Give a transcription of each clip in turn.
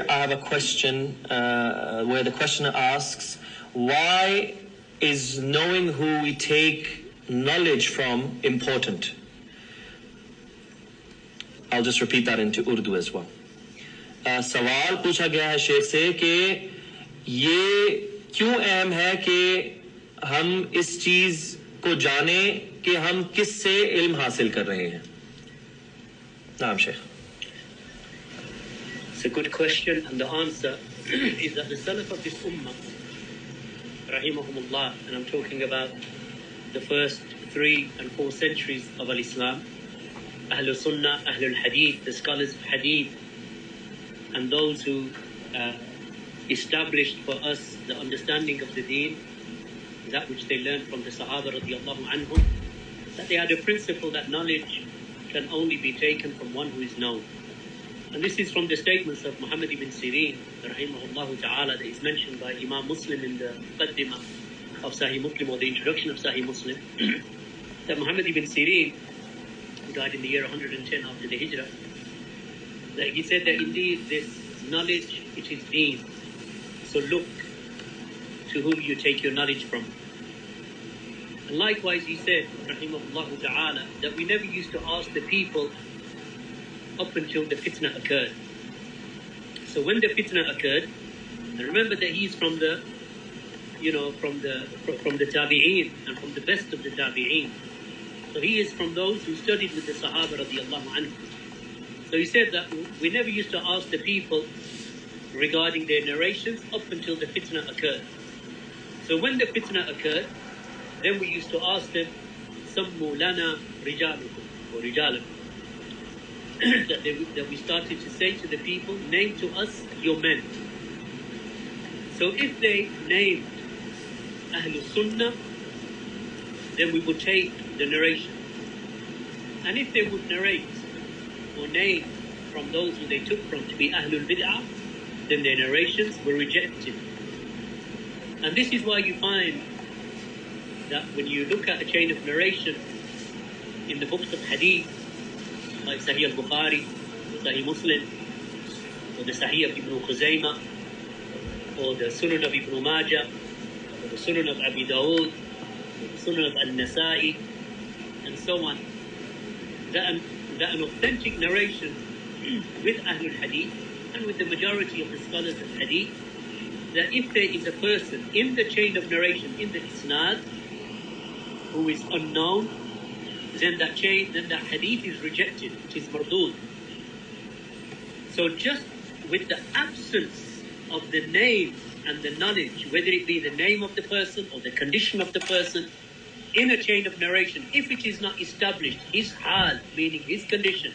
I have a question where the questioner asks, why is knowing who we take knowledge from important? I'll just repeat that into Urdu as well. सवाल पूछा गया है शेख से कि ये क्यों अहम है कि हम इस चीज को जाने कि हम किससे इल्म हासिल कर रहे हैं. नाम Sheikh. It's a good question, and the answer is that the Salaf of this Ummah, rahimahumullah, and I'm talking about the first 3 and 4 centuries of Al-Islam, Ahlul Sunnah, Ahlul Hadith, the scholars of Hadith, and those who established for us the understanding of the Deen, that which they learned from the Sahaba radiallahu anhum, that they had a principle that knowledge can only be taken from one who is known. And this is from the statements of Muhammad ibn Sirin, rahimahullah ta'ala, that is mentioned by Imam Muslim in the Muqaddimah of Sahih Muslim, or the introduction of Sahih Muslim, that Muhammad ibn Sirin, who died in the year 110 after the Hijrah, that he said that indeed this knowledge, it is deen. So look to whom you take your knowledge from. And likewise he said, rahimahullah ta'ala, that we never used to ask the people up until the fitna occurred. So when the fitna occurred, and remember that he is from the, from the tabi'een, and from the best of the tabi'een. So he is from those who studied with the Sahaba radiallahu anhu. So he said that we never used to ask the people regarding their narrations up until the fitna occurred. So when the fitna occurred, then we used to ask them, Sammu lana rijalukum, or rijalukum. that we started to say to the people, name to us your men. So if they named Ahlul Sunnah, then we would take the narration. And if they would narrate or name from those who they took from to be Ahlul Bid'ah, then their narrations were rejected. And this is why you find that when you look at a chain of narration in the books of Hadith, like Sahih al-Bukhari, Sahih Muslim, or the Sahih of Ibn Khuzaymah, or the Sunan of Ibn Majah, or the Sunan of Abi Dawood, or the Sunan of Al-Nasa'i, and so on, that an authentic narration with Ahlul Hadith and with the majority of the scholars of Hadith, that if there is a person in the chain of narration, in the Isnad, who is unknown, then that hadith is rejected, it is mardud. So just with the absence of the name and the knowledge, whether it be the name of the person or the condition of the person, in a chain of narration, if it is not established, his hal, meaning his condition,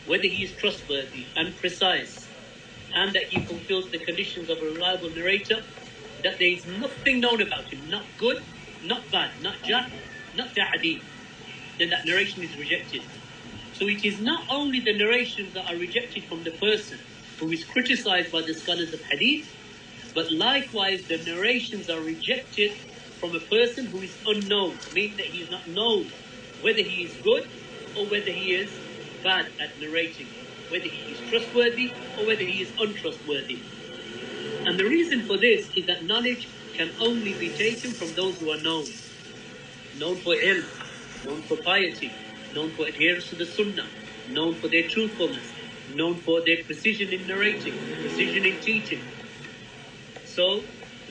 whether he is trustworthy and precise, and that he fulfills the conditions of a reliable narrator, that there is nothing known about him, not good, not bad, not jah, not ta'adeel, then that narration is rejected. So it is not only the narrations that are rejected from the person who is criticized by the scholars of hadith, but likewise the narrations are rejected from a person who is unknown, meaning that he is not known whether he is good or whether he is bad at narrating, whether he is trustworthy or whether he is untrustworthy. And the reason for this is that knowledge can only be taken from those who are known for ilm, known for piety, known for adherence to the sunnah, known for their truthfulness, known for their precision in narrating, precision in teaching. So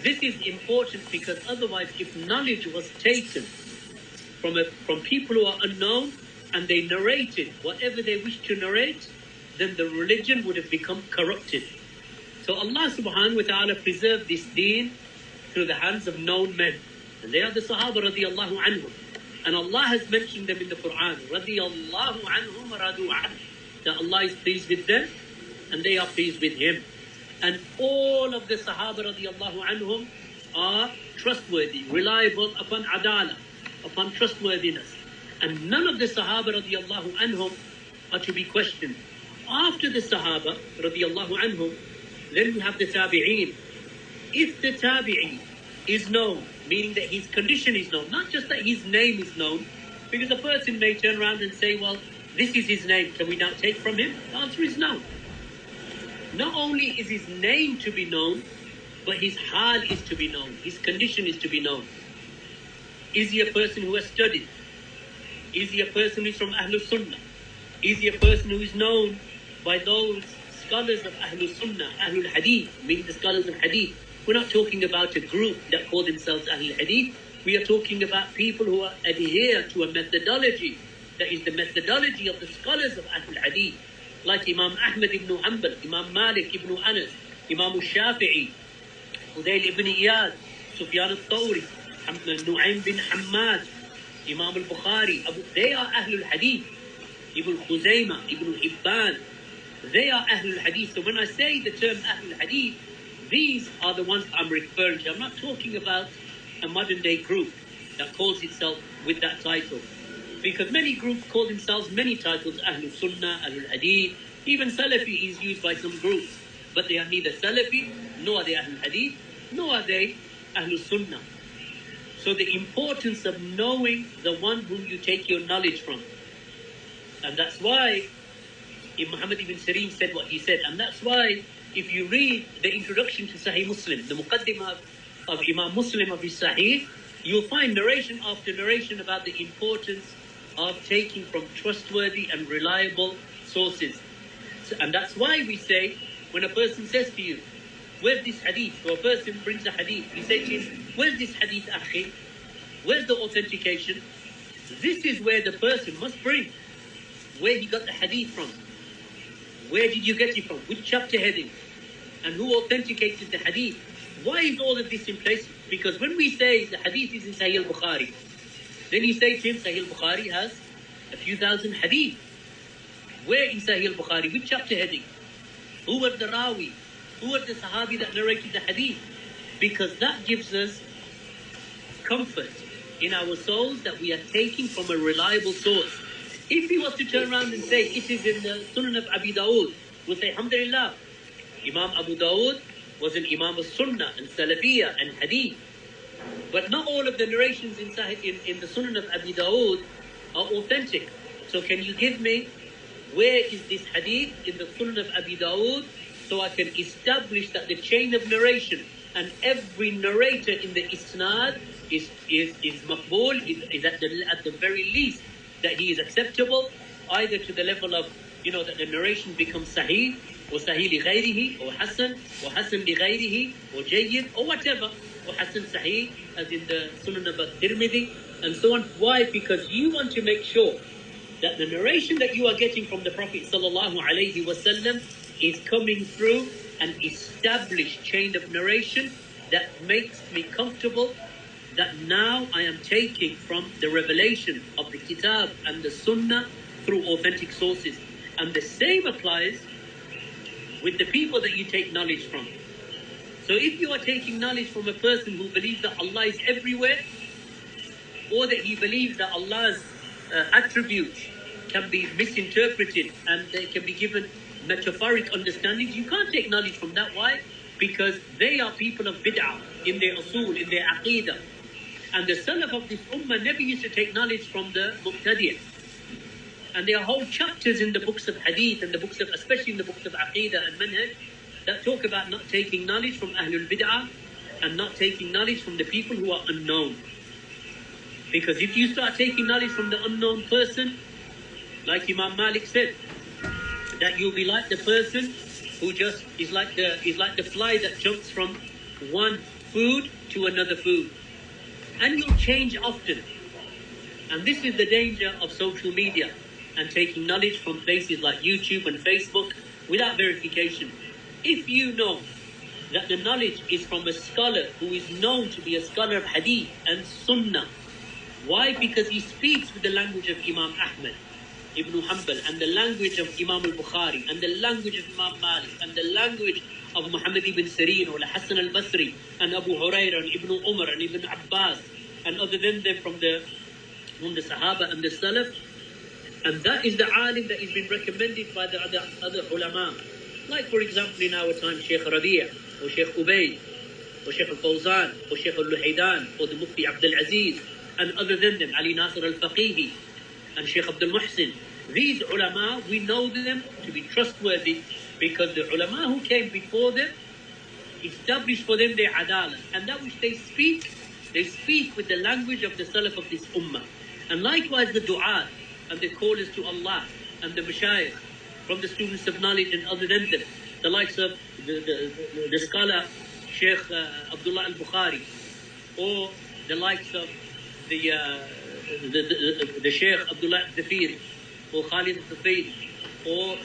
this is important, because otherwise if knowledge was taken from people who are unknown and they narrated whatever they wished to narrate, then the religion would have become corrupted. So Allah subhanahu wa ta'ala preserved this deen through the hands of known men, and they are the Sahaba radiallahu anhum. And Allah has mentioned them in the Quran, radiyallahu anhum radu an, that Allah is pleased with them and they are pleased with Him. And all of the Sahaba radiyallahu anhum are trustworthy, reliable upon adala, upon trustworthiness. And none of the Sahaba radiyallahu anhum are to be questioned. After the Sahaba radiyallahu anhum, then we have the tabi'een. If the tabi'i is known, meaning that his condition is known, not just that his name is known, because a person may turn around and say, well, this is his name, can we now take from him? The answer is no. not only is his name to be known, but his hal is to be known, his condition is to be known. Is he a person who has studied? Is he a person who is from Ahlul Sunnah? Is he a person who is known by those scholars of Ahlul Sunnah, Ahlul Hadith, meaning the scholars of Hadith? We're not talking about a group that call themselves Ahlul Hadith. We are talking about people who adhere to a methodology that is the methodology of the scholars of Ahlul Hadith, like Imam Ahmad ibn Hanbal, Imam Malik ibn Anas, Imam Shafi'i, Hudayl ibn Iyad, Sufyan al-Thawri, Nu'aym bin Hammad, Imam al-Bukhari. They are Ahlul Hadith. Ibn Khuzaymah, Ibn Hibban, they are Ahlul Hadith. So when I say the term Ahlul Hadith, these are the ones I'm referring to. I'm not talking about a modern day group that calls itself with that title. Because many groups call themselves many titles, Ahlul Sunnah, Ahlul Hadith, even Salafi is used by some groups. But they are neither Salafi, nor are they Ahlul Hadith, nor are they Ahlul Sunnah. So the importance of knowing the one whom you take your knowledge from. And that's why Muhammad ibn Sirin said what he said. And that's why if you read the introduction to Sahih Muslim, the Muqaddimah of Imam Muslim of his Sahih, you'll find narration after narration about the importance of taking from trustworthy and reliable sources. And that's why we say, when a person says to you, where's this hadith? So a person brings a hadith. You say to him, where's this hadith, akhi? Where's the authentication? This is where the person must bring where he got the hadith from. Where did you get it from? Which chapter heading? And who authenticated the hadith? Why is all of this in place? Because when we say the hadith is in Sahih al-Bukhari, then you say to him, Sahih al-Bukhari has a few thousand hadith. Where in Sahih al-Bukhari? Which chapter heading? Who was the Rawi? Who was the Sahabi that narrated the hadith? Because that gives us comfort in our souls that we are taking from a reliable source. If he was to turn around and say, it is in the Sunan of Abi Dawood, we'll say, alhamdulillah, Imam Abu Dawood was an Imam of Sunnah and Salafiyah and Hadith. But not all of the narrations in the Sunan of Abi Dawood are authentic. So can you give me, where is this Hadith in the Sunan of Abi Dawood, so I can establish that the chain of narration and every narrator in the Isnad is maqbool, is at the very least, that he is acceptable, either to the level of, that the narration becomes sahih, or sahih li ghayrihi, or hasan li ghayrihi, or jayyid, or whatever, or hasan sahih, as in the Sunan of Tirmidhi, and so on. Why? Because you want to make sure that the narration that you are getting from the Prophet sallallahu alaihi wasallam is coming through an established chain of narration that makes me comfortable that now I am taking from the revelation of the Kitab and the Sunnah through authentic sources. And the same applies with the people that you take knowledge from. So if you are taking knowledge from a person who believes that Allah is everywhere, or that he believes that Allah's attributes can be misinterpreted and they can be given metaphoric understandings, you can't take knowledge from that. Why? Because they are people of bid'ah in their usul, in their aqidah. And the Salaf of this ummah never used to take knowledge from the Muqtadi'ah. And there are whole chapters in the books of Hadith and the books of, especially in the books of Aqidah and Manhaj, that talk about not taking knowledge from Ahlul Bid'ah and not taking knowledge from the people who are unknown. Because if you start taking knowledge from the unknown person, like Imam Malik said, that you'll be like the person who just is like the fly that jumps from one food to another food. And you'll change often. And this is the danger of social media and taking knowledge from places like YouTube and Facebook without verification. If you know that the knowledge is from a scholar who is known to be a scholar of Hadith and Sunnah, why? Because he speaks with the language of Imam Ahmad ibn Hanbal, and the language of Imam al-Bukhari, and the language of Imam Malik, and the language of Muhammad ibn Sirin, or Hassan al-Basri, and Abu Hurairah, and Ibn Umar, and Ibn Abbas, and other than them from the Sahaba and the Salaf. And that is the alim that has been recommended by the other ulama. Like, for example, in our time, Sheikh Rabi'a, or Sheikh Ubayd, or Sheikh al-Fawzan, or Sheikh al-Luhaydan, or the Mufti Abdul Aziz, and other than them, Ali Nasir al-Faqihi, and Sheikh Abdul Muhsin. These ulama, we know them to be trustworthy Because the ulama who came before them established for them their adalah, and that which they speak with the language of the salaf of this ummah. And likewise the du'at and the callers to Allah and the mashayikh from the students of knowledge and other than them, the likes of the scholar Sheikh Abdullah al-Bukhari, or the likes of the Sheikh Abdullah al-Zafir, or Khalid al-Zafir, or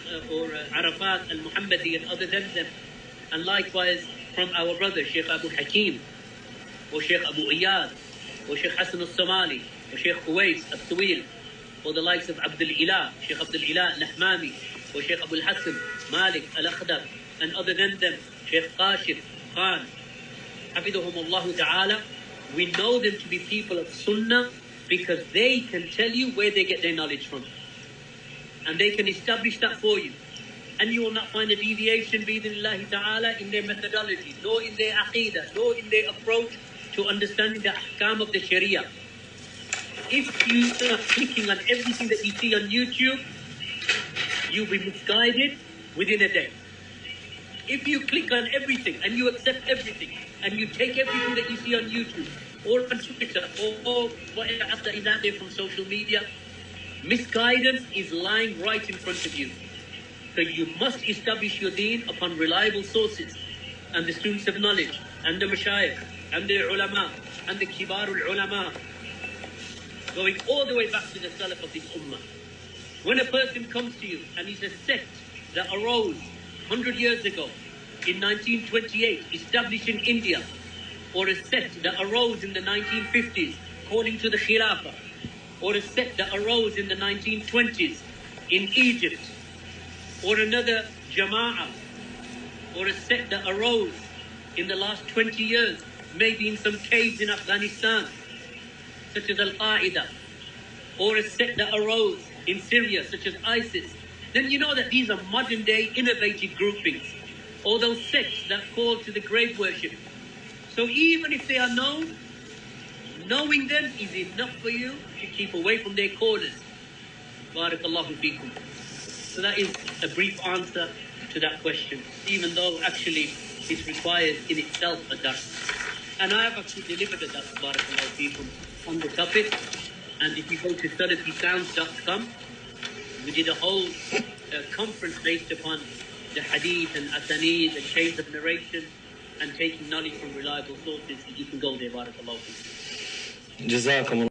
Arafat al-Muhammadi and other than them. And likewise from our brother Sheikh Abu Hakim, or Sheikh Abu Iyad, or Sheikh Hassan al-Somali, or Sheikh Huwais al-Tawil, or the likes of Abdul Ilah, Sheikh Abdul Ilah al-Nahmami, or Sheikh Abu al-Hassan Malik al-Akhdar, and other than them, Sheikh Qashif Khan, حفظهم الله ta'ala. We know them to be people of Sunnah because they can tell you where they get their knowledge from. And they can establish that for you. And you will not find a deviation, bi'idhnillahi ta'ala, in their methodology, nor in their aqidah, nor in their approach to understanding the ahkam of the Sharia. If you start clicking on everything that you see on YouTube, you'll be misguided within a day. If you click on everything and you accept everything and you take everything that you see on YouTube or on Twitter or whatever is out there from social media, misguidance is lying right in front of you. So you must establish your deen upon reliable sources, and the students of knowledge and the mashayikh and the ulama and the kibarul ulama, going all the way back to the salaf of this ummah. When a person comes to you and he's a sect that arose 100 years ago in 1928, established in India, or a sect that arose in the 1950s, calling to the Khilafah, or a sect that arose in the 1920s in Egypt, or another Jama'ah, or a sect that arose in the last 20 years, maybe in some caves in Afghanistan, such as Al-Qaeda, or a sect that arose in Syria, such as ISIS, then you know that these are modern-day innovative groupings, or those sects that call to the grave worship. So even if they are known, knowing them is enough for you to keep away from their callers. Barakallahu feekum. So that is a brief answer to that question, even though actually it requires in itself a dars. And I have actually delivered a dars, barakallahu feekum, on the topic. And if you go to salafisounds.com, we did a whole conference based upon the hadith and asanid and chains of narration and taking knowledge from reliable sources. You can go there, barakallahu feekum. Jazakum